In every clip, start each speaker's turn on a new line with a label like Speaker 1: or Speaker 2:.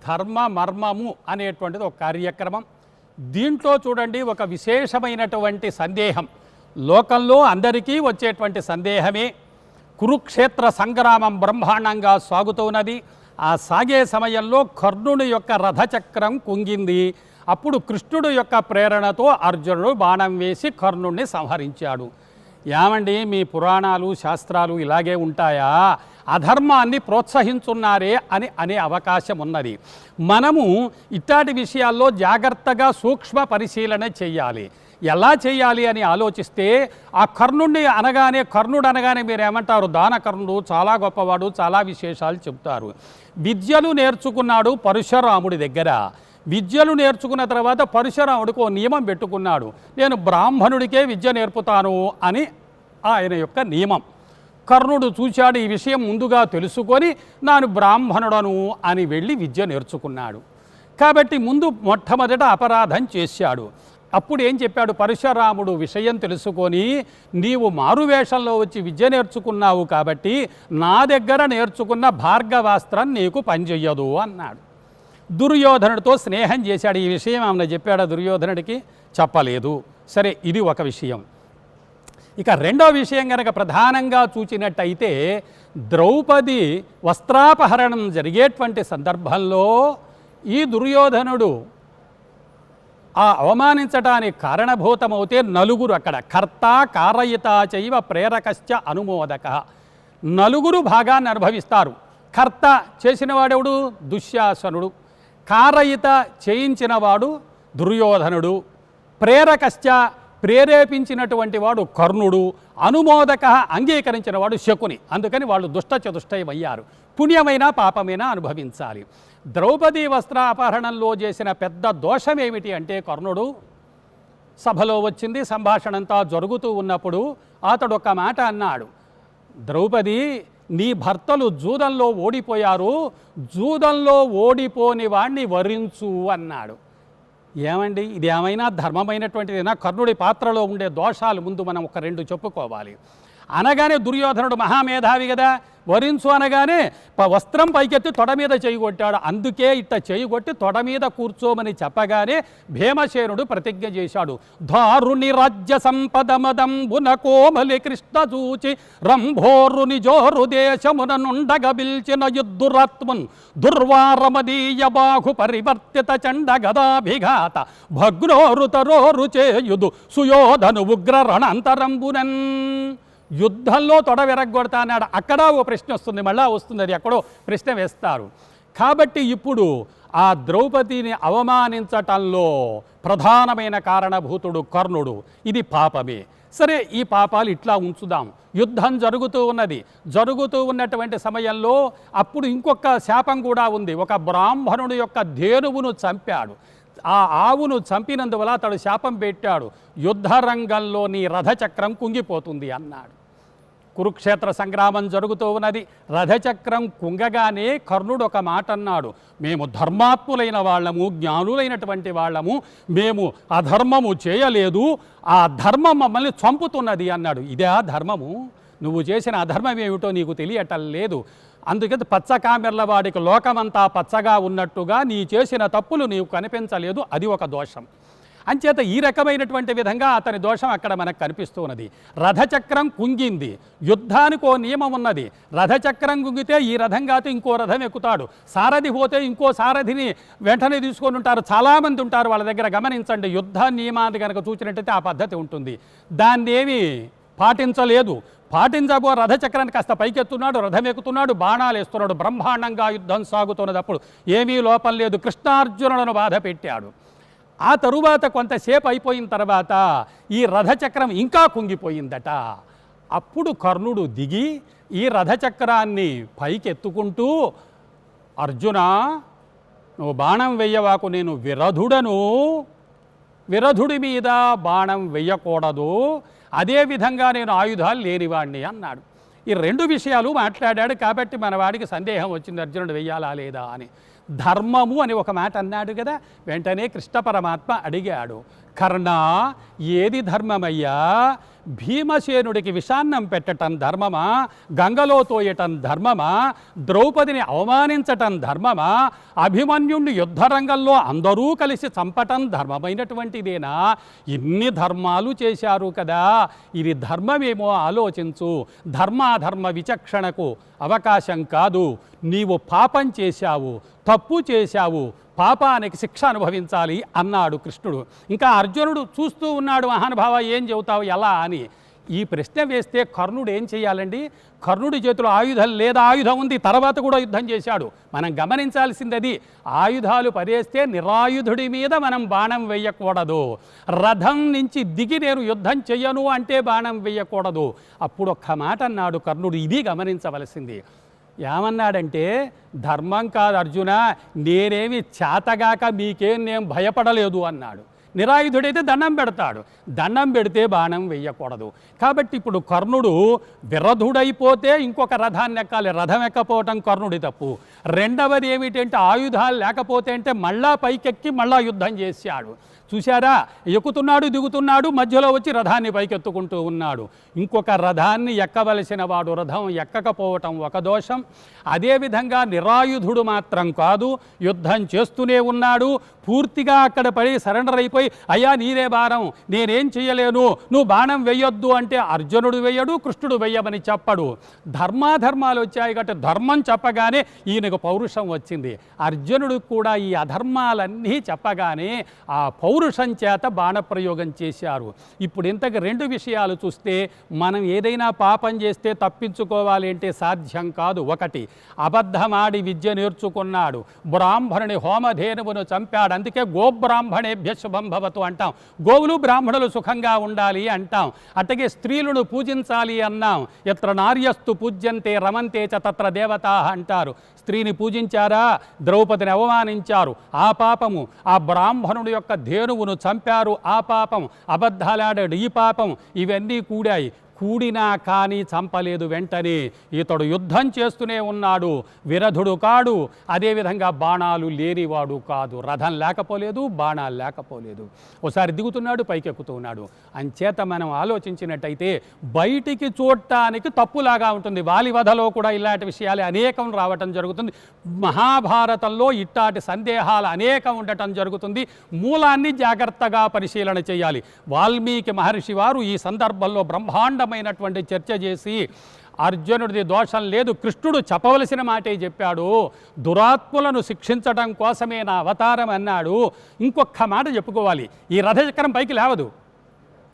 Speaker 1: ధర్మ మర్మము అనేటువంటిది ఒక కార్యక్రమం. దీంట్లో చూడండి ఒక విశేషమైనటువంటి సందేహం, లోకంలో అందరికీ వచ్చేటువంటి సందేహమే. కురుక్షేత్ర సంగ్రామం బ్రహ్మాండంగా సాగుతున్నది. ఆ సాగే సమయంలో కర్ణుడి యొక్క రథచక్రం కుంగింది. అప్పుడు కృష్ణుడు యొక్క ప్రేరణతో అర్జునుడు బాణం వేసి కర్ణుడిని సంహరించాడు. ఏమండి, మీ పురాణాలు శాస్త్రాలు ఇలాగే ఉంటాయా? అధర్మాన్ని ప్రోత్సహించున్నారే అని అనే అవకాశం ఉన్నది. మనము ఇట్లాంటి విషయాల్లో జాగ్రత్తగా సూక్ష్మ పరిశీలన చెయ్యాలి. ఎలా చేయాలి అని ఆలోచిస్తే, ఆ కర్ణుడు అనగానే మీరు ఏమంటారు? దానకర్ణుడు చాలా గొప్పవాడు, చాలా విశేషాలు చెప్తారు. విద్యలు నేర్చుకున్నాడు పరశురాముడి దగ్గర. విద్యలు నేర్చుకున్న తర్వాత పరశురాముడికి ఓ నియమం పెట్టుకున్నాడు, నేను బ్రాహ్మణుడికే విద్య నేర్పుతాను అని ఆయన యొక్క నియమం. కర్ణుడు చూశాడు, ఈ విషయం ముందుగా తెలుసుకొని నేను బ్రాహ్మణుడను అని వెళ్ళి విద్య నేర్చుకున్నాడు. కాబట్టి ముందు మొట్టమొదట అపరాధం చేశాడు. అప్పుడు ఏం చెప్పాడు పరశురాముడు? విషయం తెలుసుకొని, నీవు మారువేషంలో వచ్చి విద్య నేర్చుకున్నావు కాబట్టి నా దగ్గర నేర్చుకున్న భార్గవాస్త్రం నీకు పనిచెయ్యదు అన్నాడు. దుర్యోధనుడితో స్నేహం చేశాడు. ఈ విషయం ఆమె చెప్పాడా దుర్యోధనుడికి? చెప్పలేదు. సరే, ఇది ఒక విషయం. ఇక రెండో విషయం కనుక ప్రధానంగా చూచినట్టయితే, ద్రౌపది వస్త్రాపహరణం జరిగేటువంటి సందర్భంలో ఈ దుర్యోధనుడు ఆ అవమానించడానికి కారణభూతమవుతే నలుగురు అక్కడ కర్త కారయిత చైవ ప్రేరకశ్చ అనుమోదక, నలుగురు భాగాన్ని అనుభవిస్తారు. కర్త చేసినవాడెవడు? దుశ్శాసనుడు. కారయిత చేయించినవాడు దుర్యోధనుడు. ప్రేరకశ్చ ప్రేరేపించినటువంటి వాడు కర్ణుడు. అనుమోదక అంగీకరించిన వాడు శకుని. అందుకని వాళ్ళు దుష్టచతుష్టయమయ్యారు. పుణ్యమైన పాపమైనా అనుభవించాలి. ద్రౌపది వస్త్రాపహరణంలో చేసిన పెద్ద దోషం ఏమిటి అంటే, కర్ణుడు సభలో వచ్చింది, సంభాషణంతా జరుగుతూ ఉన్నప్పుడు అతడు ఒక మాట అన్నాడు, ద్రౌపది నీ భర్తలు జూదంలో ఓడిపోయారు, జూదంలో ఓడిపోని వాణ్ణి వరించు అన్నాడు. ఏమండి, ఇది ఏమైనా ధర్మమైనటువంటిదేనా? కర్ణుడి పాత్రలో ఉండే దోషాలు ముందు మనం ఒక రెండు చెప్పుకోవాలి. అనగానే దుర్యోధనుడు మహామేధావి కదా, వరించు అనగానే వస్త్రం పైకెత్తి తొడ మీద చేయి కొట్టాడు. అందుకే ఇట్ట చేయి కొట్టి తొడ మీద కూర్చోమని చెప్పగానే భీమసేనుడు ప్రతిజ్ఞ చేశాడు, ధారుని రాజ్య సంపదమదంబున కోమలి కృష్ణ చూచి రంభోరుని జోరు దేశమున నుండగ బిల్చిన యుద్ధురాత్మన్ దుర్వారమదీయ బాహు పరివర్తిత చండ గదాభిఘాత భగ్నోరుతరోరు చేయుదు సుయోధను ఉగ్ర రణంతరంబునన్. యుద్ధంలో తొడ విరగ్గొడతా అన్నాడు. అక్కడ ఓ ప్రశ్న వస్తుంది, మళ్ళా వస్తుంది, అది ఎక్కడో ప్రశ్న వేస్తారు. కాబట్టి ఇప్పుడు ఆ ద్రౌపదిని అవమానించటంలో ప్రధానమైన కారణభూతుడు కర్ణుడు. ఇది పాపమే. సరే, ఈ పాపాలు ఇట్లా ఉంచుదాం. యుద్ధం జరుగుతూ ఉన్నది. జరుగుతూ ఉన్నటువంటి సమయంలో అప్పుడు ఇంకొక శాపం కూడా ఉంది. ఒక బ్రాహ్మణుడు యొక్క ధేనువును చంపాడు. ఆ ఆవును చంపినందువల్ల అతడు శాపం పెట్టాడు, యుద్ధరంగంలో నీ రథచక్రం కుంగిపోతుంది అన్నాడు. కురుక్షేత్ర సంగ్రామం జరుగుతూ ఉన్నది. రథచక్రం కుంగగానే కర్ణుడు ఒక మాట అన్నాడు, మేము ధర్మాత్ములైన వాళ్ళము, జ్ఞానులైనటువంటి వాళ్ళము, మేము అధర్మము చేయలేదు, ఆ ధర్మం మమ్మల్ని చంపుతున్నది అన్నాడు. ఇదే ఆ ధర్మము? నువ్వు చేసిన అధర్మం ఏమిటో నీకు తెలియటం లేదు. అందుకని పచ్చకామెర్ల వాడికి లోకమంతా పచ్చగా ఉన్నట్టుగా నీ చేసిన తప్పులు నీవు కనిపించలేదు, అది ఒక దోషం. అంచేత ఈ రకమైనటువంటి విధంగా అతని దోషం అక్కడ మనకు కనిపిస్తున్నది. రథచక్రం కుంగింది. యుద్ధానికి ఓ నియమం ఉన్నది. రథచక్రం కుంగితే ఈ రథం కాదు ఇంకో రథం ఎక్కుతాడు, సారథి పోతే ఇంకో సారథిని వెంటనే తీసుకొని ఉంటారు. చాలామంది ఉంటారు వాళ్ళ దగ్గర. గమనించండి, యుద్ధ నియమాన్ని కనుక చూసినట్టయితే ఆ పద్ధతి ఉంటుంది. దాన్ని ఏమీ పాటించలేదు. పాటించబో రథచక్రాన్ని కాస్త పైకెత్తున్నాడు, రథం ఎక్కుతున్నాడు, బాణాలు వేస్తున్నాడు. బ్రహ్మాండంగా యుద్ధం సాగుతున్నది. అప్పుడు ఏమీ లోపం లేదు. కృష్ణార్జునులను బాధ పెట్టాడు. ఆ తరువాత కొంతసేపు అయిపోయిన తర్వాత ఈ రథచక్రం ఇంకా కుంగిపోయిందట. అప్పుడు కర్ణుడు దిగి ఈ రథచక్రాన్ని పైకెత్తుకుంటూ, అర్జున నువ్వు బాణం వెయ్యవాకు, నేను విరధుడను, విరధుడి మీద బాణం వెయ్యకూడదు, అదేవిధంగా నేను ఆయుధాలు లేనివాడిని అన్నాడు. ఈ రెండు విషయాలు మాట్లాడాడు. కాబట్టి మన వాడికి సందేహం వచ్చింది, అర్జునుడు వెయ్యాలా లేదా అని. ధర్మము అని ఒక మాట అన్నాడు కదా, వెంటనే కృష్ణ పరమాత్మ అడిగాడు, కర్ణ ఏది ధర్మమయ్యా? భీమసేనుడికి విషాన్నం పెట్టటం ధర్మమా, గంగలో తోయటం ధర్మమా, ద్రౌపదిని అవమానించటం ధర్మమా, అభిమన్యుణ్ణి యుద్ధరంగంలో అందరూ కలిసి చంపటం ధర్మమైనటువంటిదేనా? ఇన్ని ధర్మాలు చేశారు కదా, ఇది ధర్మమేమో ఆలోచించు. ధర్మాధర్మ విచక్షణకు అవకాశం కాదు. నీవు పాపం చేశావు, తప్పు చేశావు, పాపానికి శిక్ష అనుభవించాలి అన్నాడు కృష్ణుడు. ఇంకా అర్జునుడు చూస్తూ ఉన్నాడు, మహానుభావ ఏం చెబుతావు ఎలా అని. ఈ ప్రశ్న వేస్తే కర్ణుడు ఏం చేయాలండి? కర్ణుడి చేతిలో ఆయుధం లేదా? ఆయుధం ఉంది, తర్వాత కూడా యుద్ధం చేశాడు. మనం గమనించాల్సింది అది. ఆయుధాలు పడేస్తే నిరాయుధుడి మీద మనం బాణం వేయకూడదు. రథం నుంచి దిగి నేను యుద్ధం చెయ్యను అంటే బాణం వేయకూడదు. అప్పుడు ఒక్క మాట అన్నాడు కర్ణుడు, ఇది గమనించవలసింది. ఏమన్నాడంటే, ధర్మం కాదు అర్జున, నేనేమి చేతగాక మీకేం నేను భయపడలేదు అన్నాడు. నిరాయుధుడైతే దండం పెడతాడు, దండం పెడితే బాణం వెయ్యకూడదు. కాబట్టి ఇప్పుడు కర్ణుడు విరధుడైపోతే ఇంకొక రథాన్ని ఎక్కాలి, రథం ఎక్కపోవటం కర్ణుడి తప్పు. రెండవది ఏమిటంటే ఆయుధాలు లేకపోతే అంటే మళ్ళా పైకెక్కి మళ్ళా యుద్ధం చేశాడు. చూశారా, ఎక్కుతున్నాడు దిగుతున్నాడు, మధ్యలో వచ్చి రథాన్ని పైకెత్తుకుంటూ ఉన్నాడు. ఇంకొక రథాన్ని ఎక్కవలసిన వాడు రథం ఎక్కకపోవటం ఒక దోషం. అదేవిధంగా నిరాయుధుడు మాత్రం కాదు, యుద్ధం చేస్తూనే ఉన్నాడు. పూర్తిగా అక్కడ పడి సరెండర్ అయిపోయి, అయ్యా నీదే భారం, నేనేం చెయ్యలేను, నువ్వు బాణం వెయ్యొద్దు అంటే అర్జునుడు వెయ్యడు, కృష్ణుడు వెయ్యమని చెప్పడు. ధర్మాధర్మాలు వచ్చాయి కాబట్టి ధర్మం చెప్పగానే ఈయనకు పౌరుషం వచ్చింది. అర్జునుడు కూడా ఈ అధర్మాలన్నీ చెప్పగానే ఆ పౌరుషం చేత బాణప్రయోగం చేశారు. ఇప్పుడు ఇంతకు రెండు విషయాలు చూస్తే, మనం ఏదైనా పాపం చేస్తే తప్పించుకోవాలి అంటే సాధ్యం కాదు. ఒకటి, అబద్ధమాడి విద్య నేర్చుకున్నాడు, బ్రాహ్మణుని హోమధేనువును చంపాడు, అందుకే గోబ్రాహ్మణేభ్య శుభం భవతు అంటాం. గోవులు బ్రాహ్మణులు సుఖంగా ఉండాలి అంటాం. అట్టగే స్త్రీలను పూజించాలి అన్నాం. ఎత్ర నార్యస్తు పూజ్యంతే రమంతే చ తత్ర దేవతా అంటారు. స్త్రీని పూజించారా, ద్రౌపదిని అవమానించారు, ఆ పాపము. ఆ బ్రాహ్మణుడు యొక్క ధేనువును చంపారు, ఆ పాపం. అబద్ధాలాడాడు, ఈ పాపం. ఇవన్నీ కూడాయి. కూడినా కానీ చంపలేదు వెంటనే. ఇతడు యుద్ధం చేస్తూనే ఉన్నాడు, విరధుడు కాడు. అదేవిధంగా బాణాలు లేనివాడు కాదు. రథం లేకపోలేదు, బాణాలు లేకపోలేదు. ఒకసారి దిగుతున్నాడు, పైకెక్కుతూ ఉన్నాడు. అంచేత మనం ఆలోచించినట్టయితే బయటికి చూడటానికి తప్పులాగా ఉంటుంది. వాలివధలో కూడా ఇలాంటి విషయాలు అనేకం రావటం జరుగుతుంది. మహాభారతంలో ఇట్లాంటి సందేహాలు అనేకం ఉండటం జరుగుతుంది. మూలాన్ని జాగ్రత్తగా పరిశీలన చేయాలి. వాల్మీకి మహర్షి వారు ఈ సందర్భంలో బ్రహ్మాండమైనటువంటి చర్చ చేసి, అర్జునుడిది దోషం లేదు, కృష్ణుడు చెప్పవలసిన మాటే చెప్పాడు, దురాత్ములను శిక్షించడం కోసమే నా అవతారం అన్నాడు. ఇంకొక మాట చెప్పుకోవాలి, ఈ రథచక్రం పైకి లేవదు.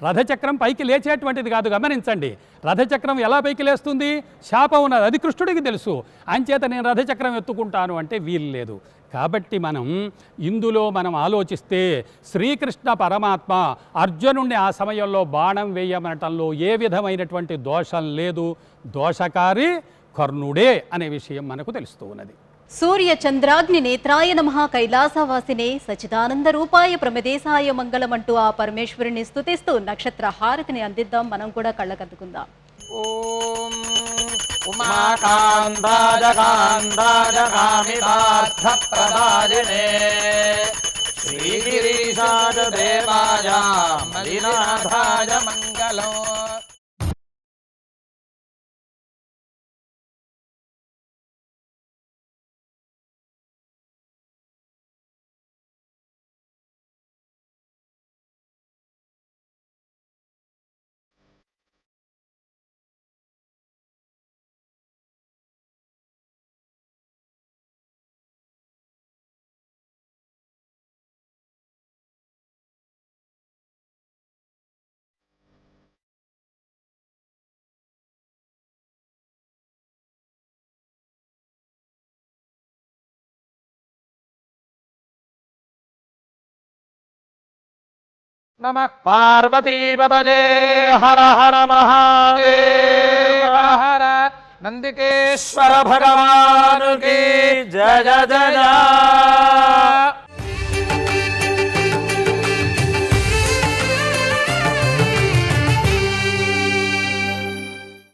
Speaker 1: రథచక్రం పైకి లేచేటువంటిది కాదు. గమనించండి, రథచక్రం ఎలా పైకి లేస్తుంది? శాపం ఉన్నది, అది కృష్ణుడికి తెలుసు. అంచేత నేను రథచక్రం ఎత్తుకుంటాను అంటే వీలు లేదు. కాబట్టి ఇందులో మనం ఆలోచిస్తే శ్రీకృష్ణ పరమాత్మ అర్జునుడిని ఆ సమయంలో బాణం వేయమనటంలో ఏ విధమైనటువంటి దోషం లేదు. దోషకారి కర్ణుడే అనే విషయం మనకు తెలుస్తూ ఉన్నది.
Speaker 2: సూర్య చంద్రాగ్ని నేత్రాయ నమః కైలాసవాసినే సచిదానంద రూపాయ ప్రమదేశాయ మంగళమంటూ ఆ పరమేశ్వరుని స్తుతిస్తూ నక్షత్ర హారతిని అందిద్దాం. మనం కూడా కళ్ళకద్దుకుందాం.
Speaker 3: ఓం ఉమాకాంతాయ కాంతాయ కామితార్థ ప్రదాయినే శ్రీగిరీశాయ దేవాయ మలినాథాయ మంగళం. नमः पार्वतीपतये हर हर महादेव हर नंदिकेश्वर भगवान की जय जय जय।